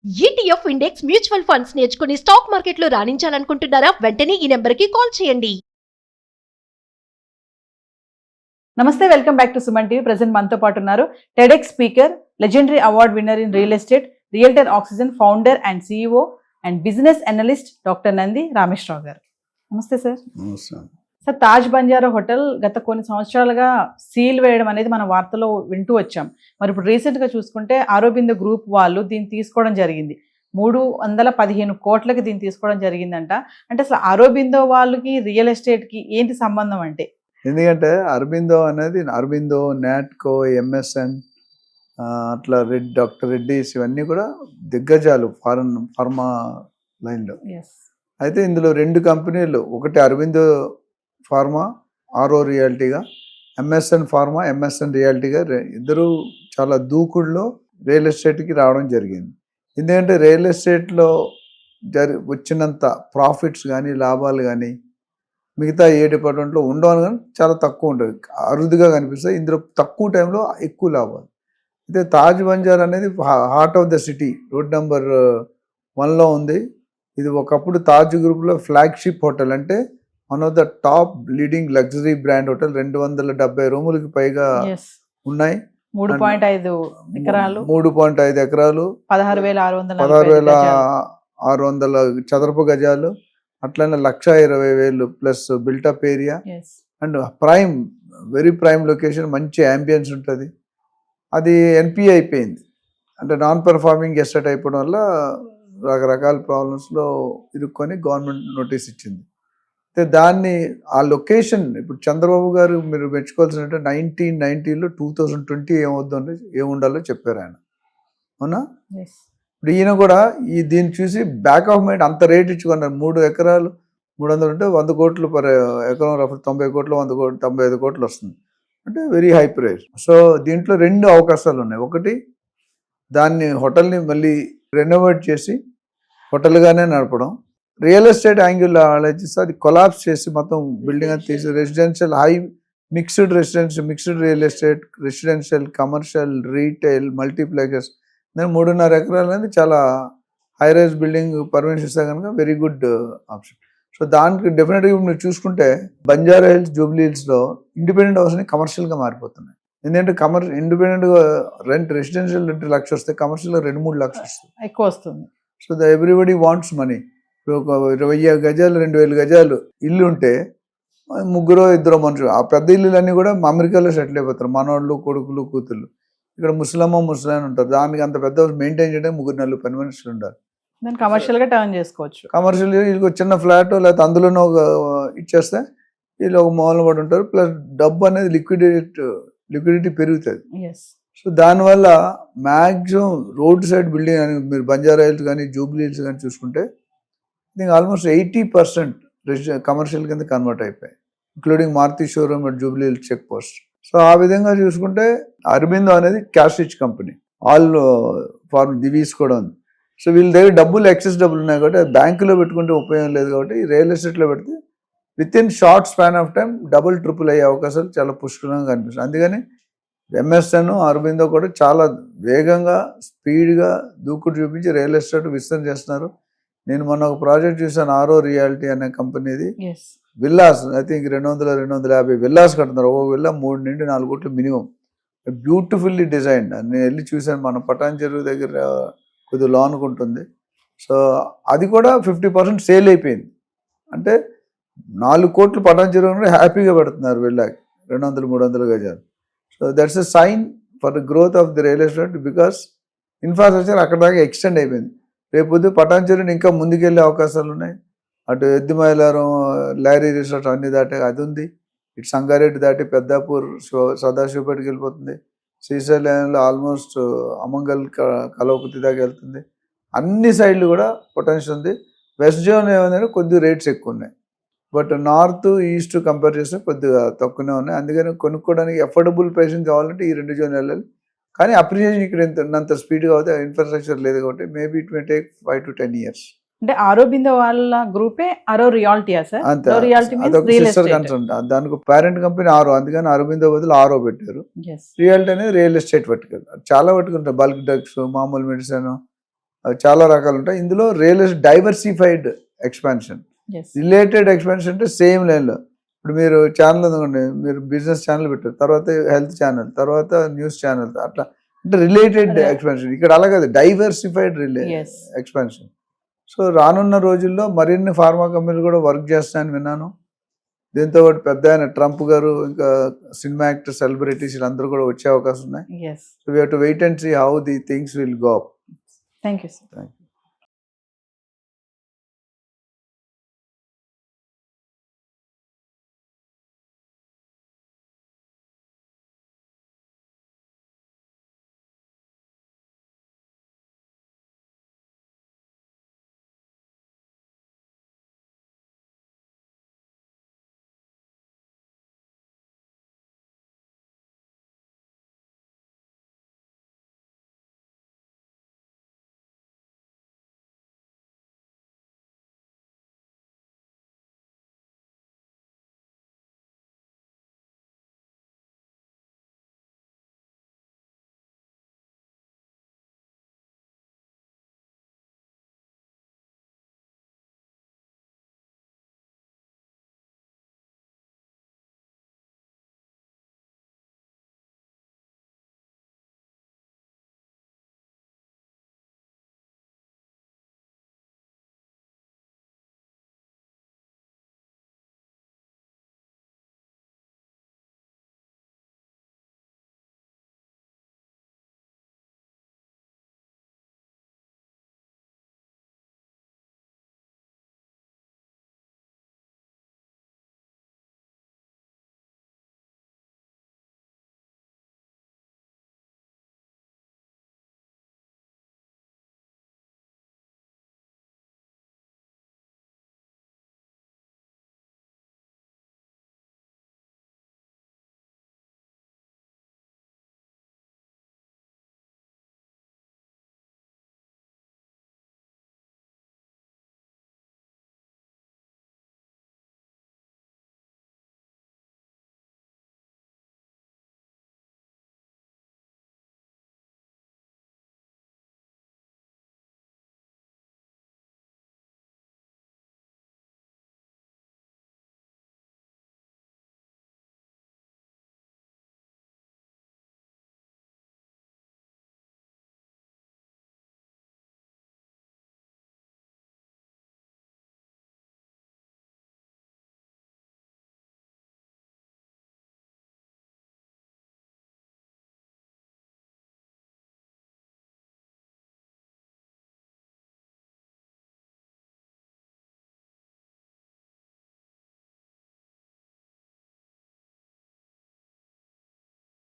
ETF index mutual funds నేర్చుకుని stock మార్కెట్లో రాణించాలనుకుంటున్నారా? వెంటనే ఈ నెంబర్కి కాల్ చేయండి. నమస్తే, welcome back to Suman TV. Present మనతో పాటు ఉన్నారు TEDx speaker, legendary award winner in real estate, realtor oxygen founder and CEO and business analyst doctor Nandi Rameshwar Rao గారు. నమస్తే sir. Sir, Taj Banjara hotel గత కొన్ని సంవత్సరాలుగా సీల్ వేయడం అనేది మన వార్తలో వింటూ వచ్చాం. మరి ఇప్పుడు రీసెంట్గా చూసుకుంటే ఆరోబిందో గ్రూప్ వాళ్ళు దీన్ని తీసుకోవడం జరిగింది. 315 కోట్లకి దీన్ని తీసుకోవడం జరిగిందంట. అంటే అసలు ఆరోబిందో వాళ్ళకి రియల్ ఎస్టేట్కి ఏంటి సంబంధం అంటే? ఎందుకంటే అరబిందో అనేది అరబిందో, నాట్కో, ఎంఎస్ఎన్, అట్లా డాక్టర్ రెడ్డిస్ ఇవన్నీ కూడా దిగ్గజాలు ఫార్మా లైన్లో. అయితే ఇందులో 2 కంపెనీలు, ఒకటి అరబిందో ఫార్మా ఆరో రియాలిటీగా, ఎంఎస్ఎన్ ఫార్మా ఎంఎస్ఎన్ రియాలిటీగా ఇద్దరు చాలా దూకుడులో రియల్ ఎస్టేట్కి రావడం జరిగింది. ఎందుకంటే రియల్ ఎస్టేట్లో వచ్చినంత ప్రాఫిట్స్ కానీ లాభాలు కానీ మిగతా ఏ డిపార్ట్మెంట్లో ఉండవని కానీ చాలా తక్కువ ఉంటుంది, అరుదుగా కనిపిస్తాయి. ఇందులో తక్కువ టైంలో ఎక్కువ లాభాలు. అయితే తాజ్ బంజార్ అనేది heart of the city, road number 1లో ఉంది. ఇది ఒకప్పుడు తాజ్ గ్రూప్లో ఫ్లాగ్షిప్ హోటల్, అంటే one of the top leading luxury brand hotel. 270 రూములకి పైగా ఉన్నాయి. 3.5 ఎకరాలు, 3.5 ఎకరాలు, 16,600 చదరపు గజాలు, అట్లనే 1,20,000 plus built-up area and prime, very prime location, మంచి అంబియన్స్ ఉంటుంది. అది ఎన్పిఏ అయిపోయింది, అంటే నాన్ పెర్ఫార్మింగ్ ఎస్టేట్ అయిపోవడం వల్ల రకరకాల ప్రాబ్లమ్స్లో ఇరుక్కొని గవర్నమెంట్ నోటీస్ ఇచ్చింది. అయితే దాన్ని ఆ లొకేషన్ ఇప్పుడు చంద్రబాబు గారు మీరు మెచ్చుకోవాల్సినట్టు 1990లో 2020 ఏముండాలో చెప్పారు ఆయన, అవునా? ఇప్పుడు ఈయన కూడా దీన్ని చూసి బ్యాక్ ఆఫ్ మైండ్ అంత రేట్ ఇచ్చుకున్నారు. 3 ఎకరాలు 300 అంటే 100 కోట్లు పర్ ఎకరం, 90 కోట్లు, 100 కోట్లు, 95 కోట్లు వస్తుంది, అంటే వెరీ హై ప్రైస్. సో దీంట్లో 2 అవకాశాలు ఉన్నాయి. ఒకటి, దాన్ని హోటల్ని మళ్ళీ రెనోవేట్ చేసి హోటల్గానే నడపడం. రియల్ ఎస్టేట్ యాంగిల్లో ఆలోచిస్తే అది కొలాప్స్ చేసి మొత్తం బిల్డింగ్ అని తీసి residential, high mixed real estate, residential, commercial, retail, multiplexes, 3.5 ఎకరాలు అనేది చాలా హై రైజ్ బిల్డింగ్ పర్మిషన్ ఇస్తే కనుక వెరీ గుడ్ ఆప్షన్. సో దానికి డెఫినెట్గా మీరు చూసుకుంటే బంజారా హిల్స్, జూబ్లీ హిల్స్లో ఇండిపెండెంట్ హౌస్ అని కమర్షియల్గా మారిపోతున్నాయి. ఎందుకంటే ఇండిపెండెంట్గా రెంట్, రెసిడెన్షియల్ రెంట్ 1,00,000 వస్తే, కమర్షియల్గా 2-3 లక్షలు వస్తుంది, ఎక్కువ వస్తుంది. So everybody wants money. ఇప్పుడు ఒక 20 గజాలు 2,000 గజాలు ఇల్లు ఉంటే 3-2 మనుషులు, ఆ పెద్ద ఇల్లులన్నీ కూడా అమెరికాలో సెటిల్ అయిపోతారు, మనవాళ్ళు, కొడుకులు, కూతుళ్ళు. ఇక్కడ ముసలమ్మ ముసలాయన ఉంటారు, దానికి అంత పెద్ద మెయింటైన్ చేయడం 3-4 పని మనుషులు ఉండాలి. కమర్షియల్గా టర్న్ చేసుకోవచ్చు. కమర్షియల్ ఇది చిన్న ఫ్లాట్, లేకపోతే అందులోనే ఒక ఇచ్చేస్తే వీళ్ళు ఒక మూలన పడి ఉంటారు. ప్లస్ డబ్బు అనేది లిక్విడిటీ పెరుగుతుంది. సో దానివల్ల మ్యాక్సిమం రోడ్ సైడ్ బిల్డింగ్ అని మీరు బంజారా హిల్స్ కానీ జూబ్లీ హిల్స్ కానీ చూసుకుంటే దీనికి ఆల్మోస్ట్ 80% కమర్షియల్ కింద కన్వర్ట్ అయిపోయాయి, including Maruti showroom at Jubilee Hills check post. So ఆ విధంగా చూసుకుంటే అరబిందో అనేది క్యాష్ రిచ్ కంపెనీ, ఆల్ ఫార్ దివీస్ కూడా ఉంది. సో వీళ్ళ దగ్గర ఎక్సెస్ డబ్బులు ఉన్నాయి కాబట్టి బ్యాంకులో పెట్టుకుంటే ఉపయోగం లేదు, కాబట్టి రియల్ ఎస్టేట్లో పెడితే with in short span of time double triple అయ్యే అవకాశాలు చాలా పుష్కలంగా కనిపిస్తుంది. అందుకని ఎంఎస్ఎన్, అరబిందో కూడా చాలా వేగంగా, స్పీడ్గా దూకుడు చూపించి రియల్ ఎస్టేట్ విస్తరణ చేస్తున్నారు. నేను మొన్న ఒక ప్రాజెక్ట్ చూసాను, ఆరో రియాలిటీ అనే కంపెనీది. విల్లాస్, ఐ థింక్ 200-250 విల్లాస్ కడుతున్నారు. ఒక విల్లా 3-4 కోట్లు మినిమం, బ్యూటిఫుల్లీ డిజైన్డ్. నేను వెళ్ళి చూశాను, మన పటాన్ చెరువు దగ్గర కొద్దిగా లోన్కు ఉంటుంది. సో అది కూడా 50% సేల్ అయిపోయింది. అంటే 4 కోట్లు పటాన్ చెరువు హ్యాపీగా పెడుతున్నారు విల్లాకి, 200-300 గజాలు. So that's a sign for the growth of the real estate, because infrastructure అక్కడ దాకా ఎక్స్టెండ్ అయిపోయింది. రేపు పటాన్ చెరువుని ఇంకా ముందుకెళ్ళే అవకాశాలు ఉన్నాయి. అటు ఎద్దిమైలారం, లారీ రిసార్ట్ అన్ని దాటి అది ఉంది. ఇటు సంగారెడ్డి దాటి పెద్దాపూర్, సదాశివపేటకి వెళ్ళిపోతుంది. శ్రీశైలంలో ఆల్మోస్ట్ అమంగల్, కలవకుర్తి దాకా వెళ్తుంది. అన్ని సైడ్లు కూడా పొటెన్షియల్ ఉంది. వెస్ట్ జోన్ ఏమైనా కొద్దిగా రేట్స్ ఎక్కువ ఉన్నాయి, బట్ నార్త్, ఈస్ట్ కంపేర్ చేస్తే కొద్దిగా తక్కువనే ఉన్నాయి. అందుకని కొనుక్కోవడానికి అఫోర్డబుల్ ప్రైసింగ్ కావాలంటే ఈ 2 జోన్ వెళ్ళాలి. కానీ అప్రిషియేషన్ ఇక్కడ ఎంత స్పీడ్గా అవుతే ఇన్ఫ్రాస్ట్రక్చర్ లేదు కాబట్టి maybe it may take 5 to 10 years. అంటే ఆరోబిందో వాళ్ళ గ్రూపే ఆరో రియాలిటీయా సార్? దానికి పేరెంట్ కంపెనీ ఆరో, అందుకని అరబిందో బదులు ఆరో పెట్టారు. రియాలిటీ అనేది రియల్ ఎస్టేట్ వర్టికల్, చాలా వర్టికల్ ఉంటాయి. బల్క్ డ్రగ్స్, మామూలు మెడిసిన్, చాలా రకాలు ఉంటాయి. ఇందులో diversified expansion, as related expansion అంటే సేమ్ లైన్లో. ఇప్పుడు మీరు ఛానల్ అనుకోండి, మీరు బిజినెస్ ఛానల్ పెట్టారు, తర్వాత హెల్త్ ఛానల్, తర్వాత న్యూస్ ఛానల్, అట్లా అంటే రిలేటెడ్ అదే. ఎక్స్పాన్షన్. ఇక్కడ అలాగే డైవర్సిఫైడ్ ఎస్ ఎక్స్పాన్షన్. సో రానున్న రోజుల్లో మరిన్ని ఫార్మా కంపెనీలు కూడా వర్క్ చేస్తాయని విన్నాను. దీంతో పాటు పెద్ద ఆయన ట్రంప్ గారు, ఇంకా సినిమా యాక్టర్, సెలబ్రిటీస్ వీళ్ళందరూ కూడా వచ్చే అవకాశం ఉన్నాయి. Yes so we have to wait and see how the things will go up. Thank you sir. Thank you.